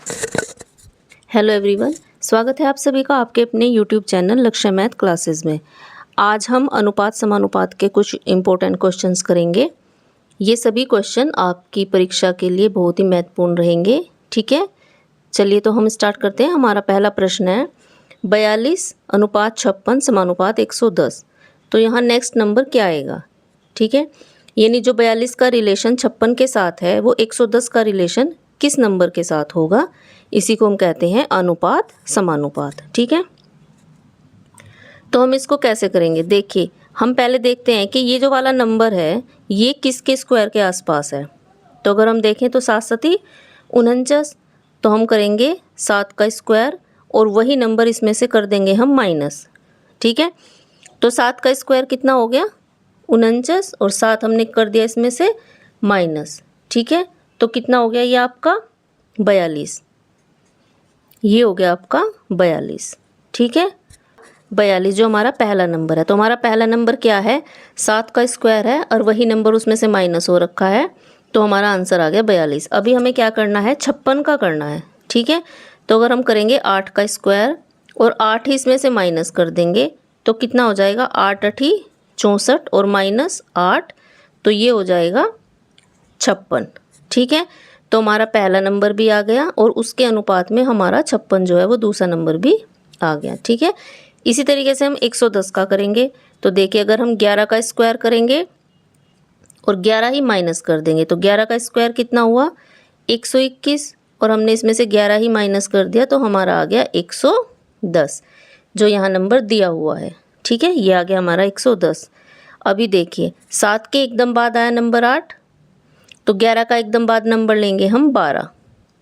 Hello everyone, स्वागत है आप सभी का आपके अपने यूट्यूब चैनल लक्ष्य मैथ क्लासेस में। आज हम अनुपात समानुपात के कुछ इम्पोर्टेंट क्वेश्चंस करेंगे। ये सभी क्वेश्चन आपकी परीक्षा के लिए बहुत ही महत्वपूर्ण रहेंगे। ठीक है, चलिए तो हम स्टार्ट करते हैं। हमारा पहला प्रश्न है 42 अनुपात 56 समानुपात 110। तो यहाँ नेक्स्ट नंबर क्या आएगा? ठीक है, यानी जो 42 का रिलेशन 56 के साथ है वो 110 का रिलेशन किस नंबर के साथ होगा, इसी को हम कहते हैं अनुपात समानुपात। ठीक है, तो हम इसको कैसे करेंगे? देखिए, हम पहले देखते हैं कि ये जो वाला नंबर है ये किसके स्क्वायर के आसपास है। तो अगर हम देखें तो 7 सती 49, तो हम करेंगे 7 का स्क्वायर और वही नंबर इसमें से कर देंगे हम माइनस। ठीक है, तो 7 का स्क्वायर कितना हो गया? 49, और 7 हमने कर दिया इसमें से माइनस। ठीक है, तो कितना हो गया ये आपका? 42। ये हो गया आपका 42। ठीक है, 42 जो हमारा पहला नंबर है। तो हमारा पहला नंबर क्या है? 7 का स्क्वायर है और वही नंबर उसमें से माइनस हो रखा है, तो हमारा आंसर आ गया 42। अभी हमें क्या करना है? 56 का करना है। ठीक है, तो अगर हम करेंगे 8 का स्क्वायर और 8 ही इसमें से माइनस कर देंगे तो कितना हो जाएगा? 8 8 64 और माइनस 8, तो ये हो जाएगा 56। ठीक है, तो हमारा पहला नंबर भी आ गया और उसके अनुपात में हमारा 56 जो है वो दूसरा नंबर भी आ गया। ठीक है, इसी तरीके से हम 110 का करेंगे। तो देखिए, अगर हम 11 का स्क्वायर करेंगे और 11 ही माइनस कर देंगे तो 11 का स्क्वायर कितना हुआ? 121, और हमने इसमें से 11 ही माइनस कर दिया तो हमारा आ गया 110, जो यहाँ नंबर दिया हुआ है। ठीक है, ये आ गया हमारा 110। अभी देखिए, 7 के एकदम बाद आया नंबर 8, तो 11 का एकदम बाद नंबर लेंगे हम 12,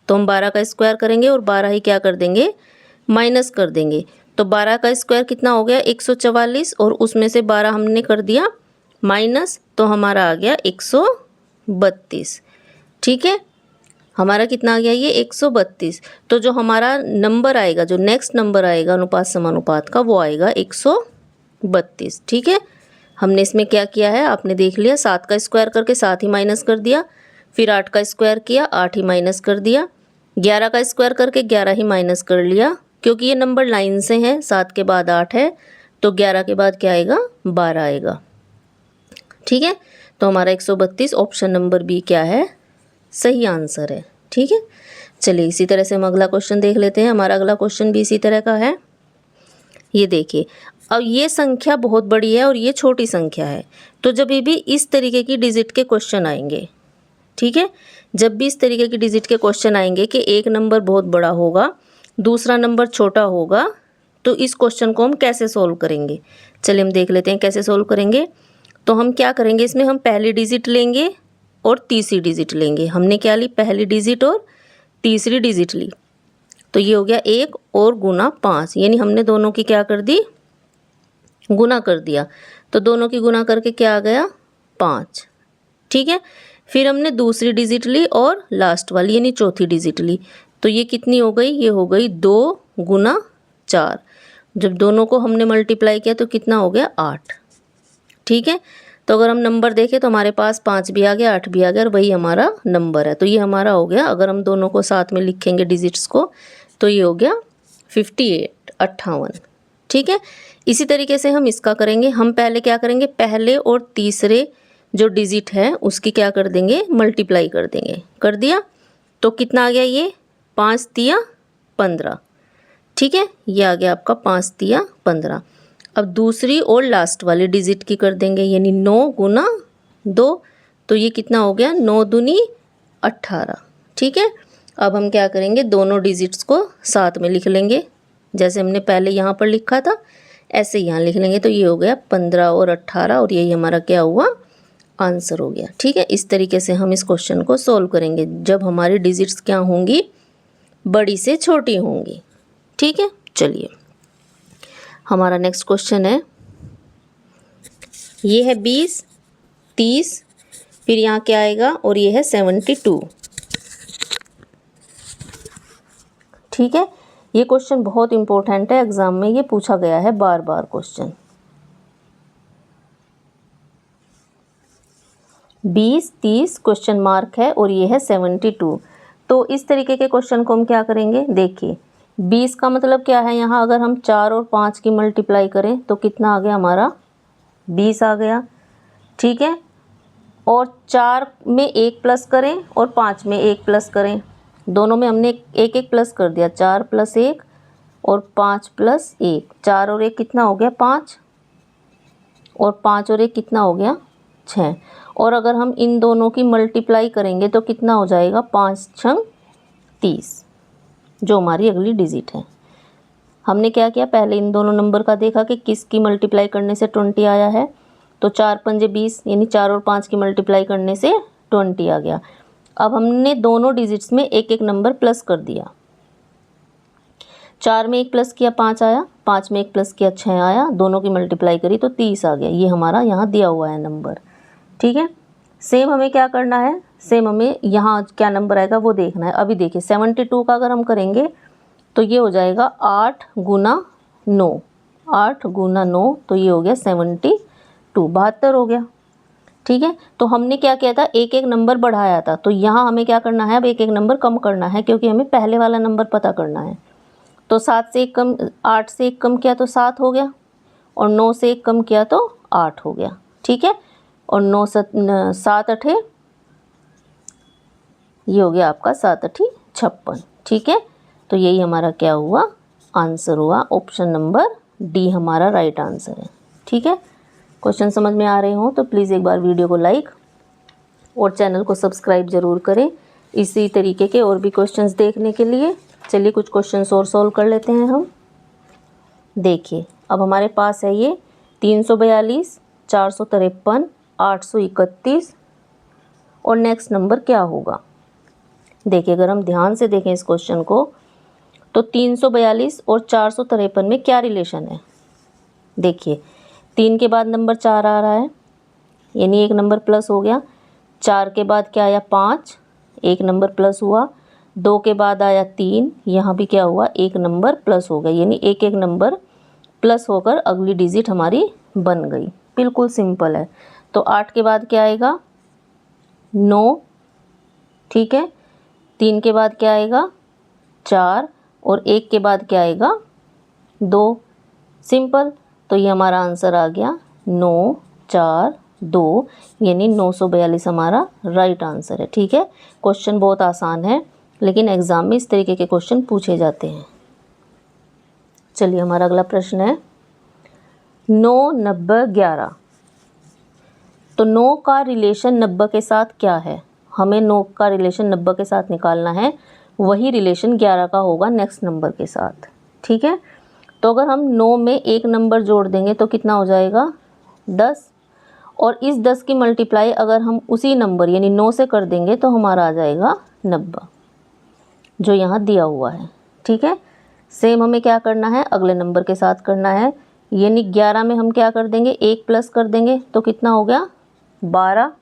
तो हम 12 का स्क्वायर करेंगे और 12 ही क्या कर देंगे? माइनस कर देंगे। तो 12 का स्क्वायर कितना हो गया? 144, और उसमें से 12 हमने कर दिया माइनस, तो हमारा आ गया 132। ठीक है, हमारा कितना आ गया? ये 132। तो जो हमारा नंबर आएगा, जो नेक्स्ट नंबर आएगा अनुपात समानुपात का, वो आएगा 132। ठीक है, हमने इसमें क्या किया है आपने देख लिया। 7 का स्क्वायर करके 7 ही माइनस कर दिया, फिर 8 का स्क्वायर किया, 8 ही माइनस कर दिया, 11 का स्क्वायर करके 11 ही माइनस कर लिया, क्योंकि ये नंबर लाइन से है। 7 के बाद 8 है तो 11 के बाद क्या आएगा? 12 आएगा। ठीक है, तो हमारा 132 ऑप्शन नंबर बी क्या है? सही आंसर है। ठीक है, चलिए इसी तरह से हम अगला क्वेश्चन देख लेते हैं। हमारा अगला क्वेश्चन भी इसी तरह का है। ये देखिए, अब ये संख्या बहुत बड़ी है और ये छोटी संख्या है, तो जब भी इस तरीके की डिजिट के क्वेश्चन आएंगे, ठीक है, जब भी इस तरीके की डिजिट के क्वेश्चन आएंगे कि एक नंबर बहुत बड़ा होगा दूसरा नंबर छोटा होगा, तो इस क्वेश्चन को हम कैसे सोल्व करेंगे? चलिए हम देख लेते हैं कैसे सोल्व करेंगे। तो हम क्या करेंगे, इसमें हम पहली डिजिट लेंगे और तीसरी डिजिट लेंगे। हमने क्या ली? पहली डिजिट और तीसरी डिजिट ली। तो ये हो गया 1 और गुना 5, यानी हमने दोनों की क्या कर दी? गुना कर दिया। तो दोनों की गुना करके क्या आ गया? 5। ठीक है, फिर हमने दूसरी डिजिट ली और लास्ट वाली यानी चौथी डिजिट ली। तो ये कितनी हो गई? ये हो गई 2 गुना 4। जब दोनों को हमने मल्टीप्लाई किया तो कितना हो गया? 8। ठीक है, तो अगर हम नंबर देखें तो हमारे पास 5 भी आ गया, 8 भी आ गया, और वही हमारा नंबर है। तो ये हमारा हो गया, अगर हम दोनों को साथ में लिखेंगे डिजिट्स को, तो ये हो गया 58। ठीक है, इसी तरीके से हम इसका करेंगे। हम पहले क्या करेंगे? पहले और तीसरे जो डिजिट है उसकी क्या कर देंगे? मल्टीप्लाई कर देंगे। कर दिया तो कितना आ गया? ये 5 तिया 15। ठीक है, ये आ गया आपका 5 तिया 15। अब दूसरी और लास्ट वाली डिजिट की कर देंगे, यानी 9 गुना 2, तो ये कितना हो गया? 9 दूनी 18। ठीक है, अब हम क्या करेंगे? दोनों डिजिट्स को साथ में लिख लेंगे, जैसे हमने पहले यहाँ पर लिखा था ऐसे यहाँ लिख लेंगे। तो ये हो गया 15 और 18, और यही हमारा क्या हुआ? आंसर हो गया। ठीक है, इस तरीके से हम इस क्वेश्चन को सोल्व करेंगे जब हमारी डिजिट्स क्या होंगी? बड़ी से छोटी होंगी। ठीक है, चलिए हमारा नेक्स्ट क्वेश्चन है, ये है 20, 30, फिर यहाँ क्या आएगा? और ये है 72। ठीक है, ये क्वेश्चन बहुत इंपॉर्टेंट है, एग्जाम में ये पूछा गया है बार बार क्वेश्चन। 20, 30 क्वेश्चन मार्क है और ये है 72। तो इस तरीके के क्वेश्चन को हम क्या करेंगे, देखिए 20 का मतलब क्या है, यहाँ अगर हम 4 और 5 की मल्टीप्लाई करें तो कितना आ गया हमारा, 20 आ गया। ठीक है, और 4 में 1 प्लस करें और 5 में 1 प्लस करें, दोनों में हमने एक एक प्लस कर दिया, 4 + 1 और 5 + 1, 4 और 1 कितना हो गया 5, और 5 और 1 कितना हो गया 6। और अगर हम इन दोनों की मल्टीप्लाई करेंगे तो कितना हो जाएगा, 5 × 6 = 30, जो हमारी अगली डिजिट है। हमने क्या किया, पहले इन दोनों नंबर का देखा कि किसकी मल्टीप्लाई करने से 20 आया है, तो 4 × 5 = 20, यानी 4 और 5 की मल्टीप्लाई करने से 20 आ गया। अब हमने दोनों डिजिट्स में एक एक नंबर प्लस कर दिया, 4 में 1 प्लस किया 5 आया, 5 में 1 प्लस किया 6 आया, दोनों की मल्टीप्लाई करी तो 30 आ गया। ये हमारा यहाँ दिया हुआ है नंबर। ठीक है, सेम हमें क्या करना है, सेम हमें यहाँ क्या नंबर आएगा वो देखना है। अभी देखिए 72 का अगर हम करेंगे तो ये हो जाएगा 8 × 9, 8 × 9 तो ये हो गया 72, 72 हो गया। ठीक है, तो हमने क्या किया था, एक एक नंबर बढ़ाया था, तो यहाँ हमें क्या करना है, अब एक एक नंबर कम करना है, क्योंकि हमें पहले वाला नंबर पता करना है। तो 7 से 1 कम, 8 से 1 कम किया तो 7 हो गया, और 9 से 1 कम किया तो 8 हो गया। ठीक है, और 9 7 8 ये हो गया आपका 7 8 56। ठीक है, तो यही हमारा क्या हुआ, आंसर हुआ। ऑप्शन नंबर डी हमारा राइट आंसर है। ठीक है, क्वेश्चन समझ में आ रहे हो तो प्लीज़ एक बार वीडियो को लाइक और चैनल को सब्सक्राइब ज़रूर करें इसी तरीके के और भी क्वेश्चंस देखने के लिए। चलिए कुछ क्वेश्चंस और सॉल्व कर लेते हैं हम। देखिए अब हमारे पास है ये 342, 453, 831, और नेक्स्ट नंबर क्या होगा। देखिए अगर हम ध्यान से देखें इस क्वेश्चन को तो 342 और 453 में क्या रिलेशन है। देखिए 3 के बाद नंबर 4 आ रहा है, यानी एक नंबर प्लस हो गया। 4 के बाद क्या आया 5, एक नंबर प्लस हुआ। 2 के बाद आया 3, यहाँ भी क्या हुआ, एक नंबर प्लस हो गया, यानी एक एक नंबर प्लस होकर अगली डिजिट हमारी बन गई। बिल्कुल सिंपल है। तो 8 के बाद क्या आएगा 9, ठीक है। 3 के बाद क्या आएगा 4, और 1 के बाद क्या आएगा 2, सिंपल। तो ये हमारा आंसर आ गया 9 4 2, यानी 942 हमारा राइट आंसर है। ठीक है, क्वेश्चन बहुत आसान है, लेकिन एग्ज़ाम में इस तरीके के क्वेश्चन पूछे जाते हैं। चलिए हमारा अगला प्रश्न है 9 90 11। तो 9 का रिलेशन 90 के साथ क्या है, हमें 9 का रिलेशन 90 के साथ निकालना है, वही रिलेशन 11 का होगा नेक्स्ट नंबर के साथ। ठीक है, तो अगर हम 9 में एक नंबर जोड़ देंगे तो कितना हो जाएगा 10, और इस 10 की मल्टीप्लाई अगर हम उसी नंबर यानी 9 से कर देंगे तो हमारा आ जाएगा 90, जो यहाँ दिया हुआ है। ठीक है, सेम हमें क्या करना है, अगले नंबर के साथ करना है, यानी 11 में हम क्या कर देंगे 1 प्लस कर देंगे तो कितना हो गया 12,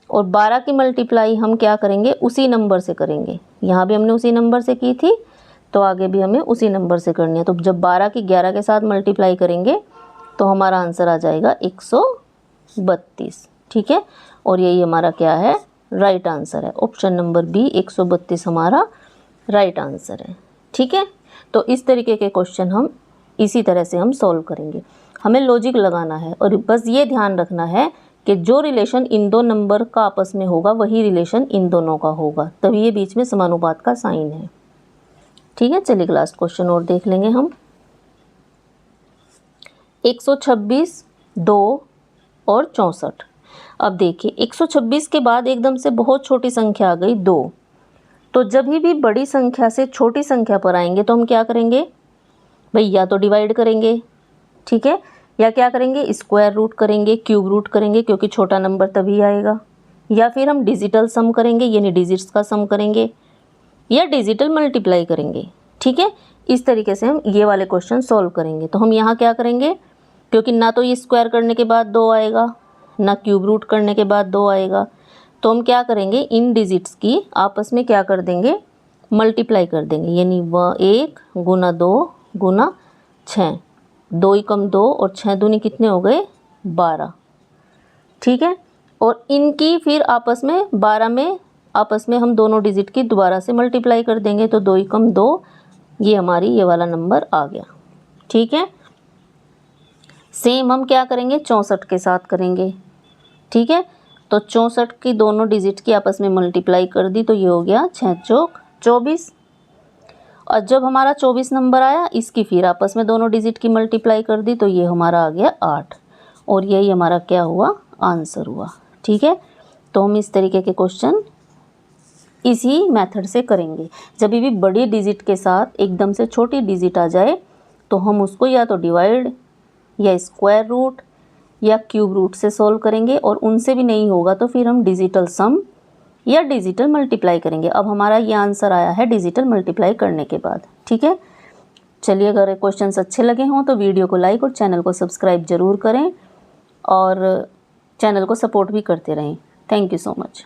और 12 की मल्टीप्लाई हम क्या करेंगे उसी नंबर से करेंगे। यहाँ भी हमने उसी नंबर से की थी तो आगे भी हमें उसी नंबर से करनी है। तो जब 12 की 11 के साथ मल्टीप्लाई करेंगे तो हमारा आंसर आ जाएगा 132। ठीक है, और यही हमारा क्या है राइट आंसर है। ऑप्शन नंबर बी 132 हमारा राइट आंसर है। ठीक है, तो इस तरीके के क्वेश्चन हम इसी तरह से हम सॉल्व करेंगे। हमें लॉजिक लगाना है और बस ये ध्यान रखना है कि जो रिलेशन इन दो नंबर का आपस में होगा वही रिलेशन इन दोनों का होगा, तभी ये बीच में समानुपात का साइन है। ठीक है, चलिए लास्ट क्वेश्चन और देख लेंगे हम। 126, 2 और 64। अब देखिए 126 के बाद एकदम से बहुत छोटी संख्या आ गई 2, तो जब भी बड़ी संख्या से छोटी संख्या पर आएंगे तो हम क्या करेंगे भाई, या तो डिवाइड करेंगे, ठीक है, या क्या करेंगे स्क्वायर रूट करेंगे, क्यूब रूट करेंगे, क्योंकि छोटा नंबर तभी आएगा, या फिर हम डिजिटल सम करेंगे यानी डिजिट्स का सम करेंगे, या डिजिटल मल्टीप्लाई करेंगे। ठीक है, इस तरीके से हम ये वाले क्वेश्चन सॉल्व करेंगे। तो हम यहाँ क्या करेंगे, क्योंकि ना तो ये स्क्वायर करने के बाद 2 आएगा, ना क्यूब रूट करने के बाद 2 आएगा, तो हम क्या करेंगे इन डिजिट्स की आपस में क्या कर देंगे मल्टीप्लाई कर देंगे, यानी 1 × 2 × 6, 2 ही कम 2 और 6 दूनी कितने हो गए 12। ठीक है, और इनकी फिर आपस में 12 में आपस में हम दोनों डिजिट की दोबारा से मल्टीप्लाई कर देंगे, तो 2 × 2, ये हमारी ये वाला नंबर आ गया। ठीक है, सेम हम क्या करेंगे 64 के साथ करेंगे। ठीक है, तो 64 की दोनों डिजिट की आपस में मल्टीप्लाई कर दी, तो ये हो गया 6 चौक 24। और जब हमारा 24 नंबर आया, इसकी फिर आपस में दोनों डिजिट की मल्टीप्लाई कर दी, तो ये हमारा आ गया 8। और यही हमारा क्या हुआ, आंसर हुआ। ठीक है, तो हम इस तरीके के क्वेश्चन इसी मेथड से करेंगे। जब भी बड़ी डिजिट के साथ एकदम से छोटी डिजिट आ जाए, तो हम उसको या तो डिवाइड या स्क्वायर रूट या क्यूब रूट से सॉल्व करेंगे, और उनसे भी नहीं होगा तो फिर हम डिजिटल सम या डिजिटल मल्टीप्लाई करेंगे। अब हमारा ये आंसर आया है डिजिटल मल्टीप्लाई करने के बाद। ठीक है, चलिए, अगर क्वेश्चंस अच्छे लगे हों तो वीडियो को लाइक और चैनल को सब्सक्राइब ज़रूर करें, और चैनल को सपोर्ट भी करते रहें। Thank you so much.